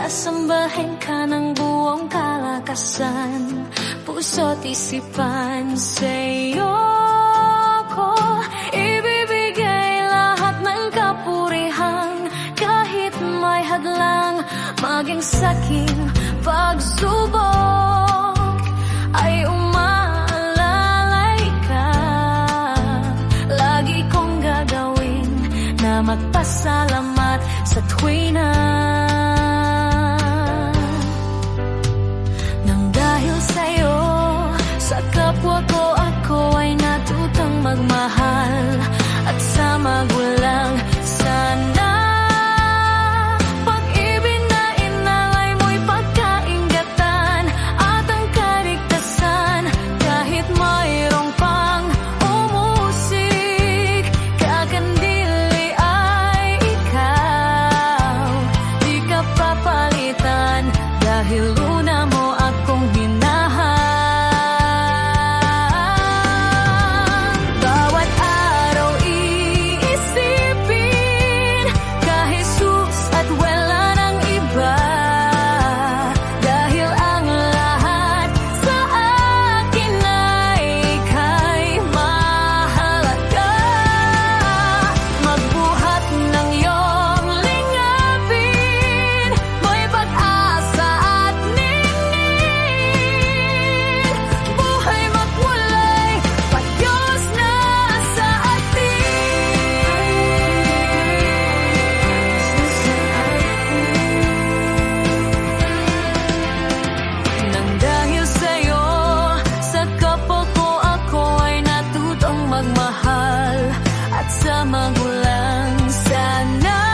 Sasambahin ka ng buong kalakasan, puso't isipan sa'yo ko ibibigay lahat ng kapurihan. Kahit may hadlang, maging saking pagsubok, ay umaalalay ka. Lagi kong gagawin na magpasalamat sa tuwin na kapwa ko, ako ay natutang magmahal at sa magulang. Sana pag-ibig na inalay mo'y pagkaingatan at ang kaligtasan. Kahit mayroong pang umusik, kakandili ay ikaw. Di ka papalitan dahil una mo akong minahal. Magmahal at sa magulang. Sana